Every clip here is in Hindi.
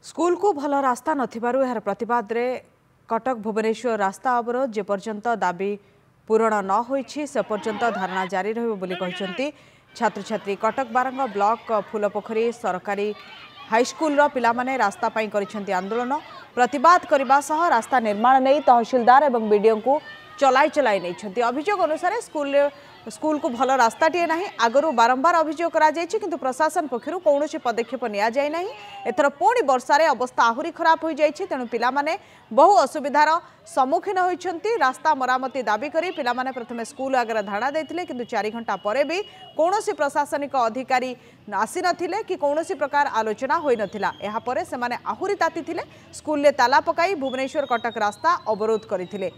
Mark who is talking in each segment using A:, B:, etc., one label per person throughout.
A: स्कूल को भल रास्ता नथिबारु यार प्रतिवाद रे कटक भुवनेश्वर रास्ता अवरोध जे पर्यंत दाबी पूरण न होईछि से पर्यंत धारणा जारी रहबो बोली कहिसंती छात्र छात्री। कटक बारंग ब्लॉक फूलपोखरी सरकारी हाईस्कूल रो पिला माने रास्ता पाई करिसंती आंदोलन। प्रतिवाद करबा सह रास्ता निर्माण नै तहसीलदार एवं बीडीओ को चलाई नहीं। अभियोग अनुसार स्कूल को भल रास्ताटे ना आगु बारंबार अभियोग किंतु प्रशासन पक्षर कौन पदक्षेप नि एथर पुणी वर्षार अवस्था आहरी खराब हो जाए। तेणु पिला माने बहु असुविधार सम्मुखीन होती। रास्ता मरामती दाबी करी पिला माने प्रथमे स्कूल आगे धारणा देथिले किंतु 4 घंटा पर भी कौन प्रशासनिक अधिकारी आसी नथिले कि कौन प्रकार आलोचना होई नथिला। एहा परे से माने आहरी ताती स्कूल ले ताला पकाई भुवनेश्वर कटक रास्ता अवरोध करथिले।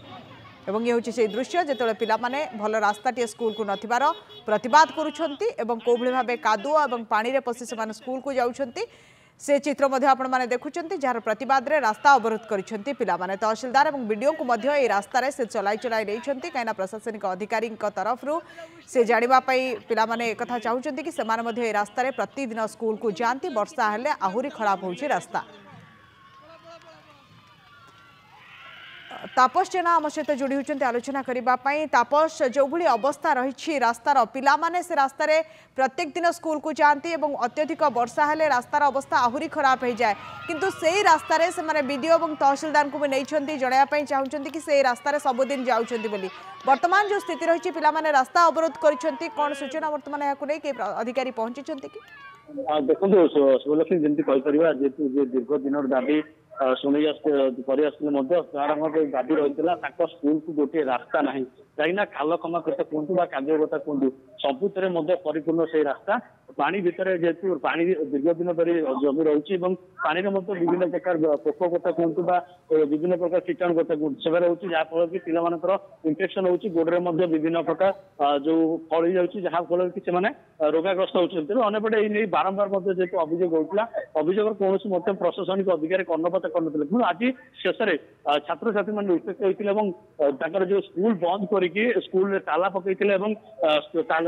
A: एवं ये हूँ से दृश्य जिते पिला माने भल रास्ताटे स्कूल को नथिबार प्रतिवाद करुछंती एवं कोभली भाबे कादुआ एवं पानी रे पसी से स्कूल को जाउछंती से चित्र मध्ये आपण माने देखुछंती जार प्रतिवाद रे रास्ता अवरोध करिछंती पिला माने। तहसीलदार एवं बीडीओ को मध्ये ए रास्ता रे से चलाई नैछंती काइना प्रशासनिक अधिकारी तरफ रु से जानिबा पई पिला माने एकथा चाहुछंती कि सेमाने मध्ये ए रास्ता रे प्रतिदिन स्कूल को जांती। वर्षा हेले आहुरी खराब होउछि रास्ता। तापस जेना आम सहित जोड़ी होती आलोचना करने। तापस जो भली अवस्था रही रास्तार पिला माने से रास्ता रे प्रत्येक दिन स्कूल को जाती और अत्यधिक वर्षा हेले रास्तार अवस्था आहरी खराब हो जाए किंतु से रास्ता रे से माने बीडीओ और तहसीलदार को भी नहीं जणाया चाहते कि से रास्ता रे सबुदिन जाउछंती बोली। वर्तमान जो स्थिति रही पिला माने रास्ता अवरोध करिसेंती कौन सूचना वर्तमान या नहीं अधिकारी पहुंची कि
B: देखो शुभलक्ष्मी जमी कहीपर जेहतु दीर्घ दिन दाबी शुणी दाबी रही स्कूल को गोटे रास्ता ना कहीं खाल खमा कथा कहतु काद्य कथा कहतु सबुत परिपूर्ण से रास्ता पानी भितर जेहतु पानी दीर्घ दिन धरी जमी रही पानी विभिन्न प्रकार पोक कथा कहतु विभिन्न प्रकार कीटाणु कथा कहतु से रोचे जहाँफल कि पिला इन्फेक्शन होची गोड़े विभिन्न प्रकार जो फली जाऊँगी जहाँफल कि रोगाग्रस्त होती। तेणु अंपटे ये बारंबार जेहतु अभियोग होता अभियोग कौन प्रशासनिक अधिकारी कर्णपात कर आज शेष में छात्र छात्री मैंने उपेक्ष होते जो स्कूल बंद करके स्कूल ताला पकई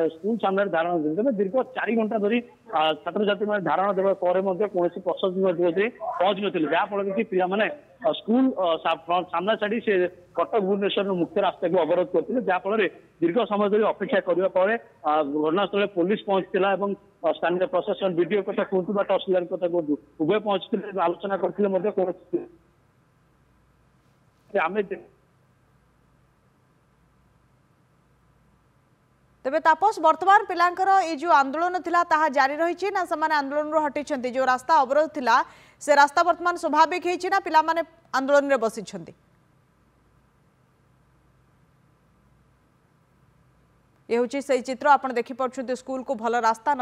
B: स्कूल सामने धारणा देते दीर्घ 4 घंटा धरी छात्र छात्री मैंने धारणा देवा कौन प्रशासनिक अधिकारी पहुंची नी जहाँफल कि पिला स्कूल सामना छाड़ी से कटक भुवनेश्वर मुख्य रास्ता को अवरोध करते जहाँफल दीर्घ समय धरी अपेक्षा करने घटनास्थल पुलिस पहुंची स्थानीय प्रशासन बीडीओ कथा कहतु तहसीलदार कथा कहतु उभय पहुंची आलोचना करते
A: तेबे तापस वर्तमान पिलांकर ये जो आंदोलन थिला ताहा जारी रही ना से आंदोलन हटी जो रास्ता अवरोध थिला से रास्ता वर्तमान स्वाभाविक है ना पिला माने आंदोलन रे बसी ये हूँ से चित्र आपन देखि पार्छन्ते स्कूल को भल रास्ता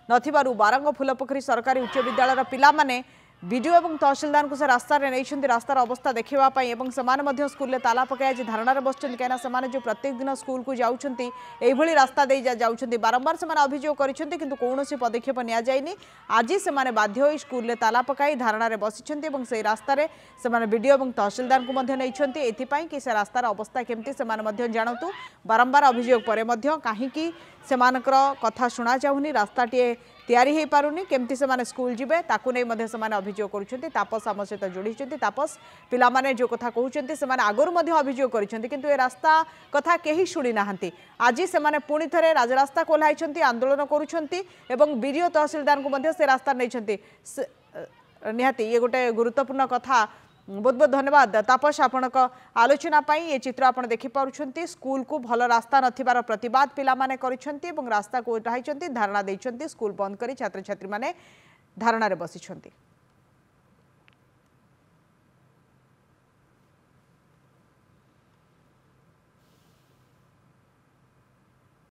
A: नथिबारु बारंग फूलपोखरी सरकारी उच्च विद्यालय पिला माने बीडीओ और तहसीलदार को से रास्ता नहीं रास्तार अवस्था देखापी से स्कूल ताला पकाई आज धारणा बस कहीं जो प्रत्येक दिन स्कूल को जाऊँगी यही रास्ता दे जाऊँगी बारंबार से अभियोग करें किंतु कौन पदक्षेप नि आज से बाध्य हो स्कूल ताला पकाई धारणा बसी से रास्तार से बीडीओ और तहसीलदार को नहीं कि से रास्तार अवस्था केमती से जानतु बारंबार अभियोग पर कहीं कथा शुणा जाऊनी रास्ताटे तैयारी हो पारुनी केमती से स्कूल जीवे ताकू नहीं से अभियोग करुँच। तापस आम सहित जोड़ी तापस पिला माने जो कथा कहते से आगुरी अभियोग करिसेंती किंतु ए रास्ता कथा कहीं शुणी ना। आज से पुणी थे राजरास्ता कोल्हाई आंदोलन करुँच बीडीओ तहसीलदार को से रास्ता नहीं निहाती ये गोटे गुरुत्वपूर्ण कथा। बहुत बहुत धन्यवाद तापस आपण आलोचना ये चित्र आप देखिपुं स्कूल को भल रास्ता नथिबार प्रतिवाद पिला माने करिसेंती रास्ता को उठाई धारणा देइसेंती स्कूल बंद करी छात्र छात्री माने धारणा रे बसिसेंती।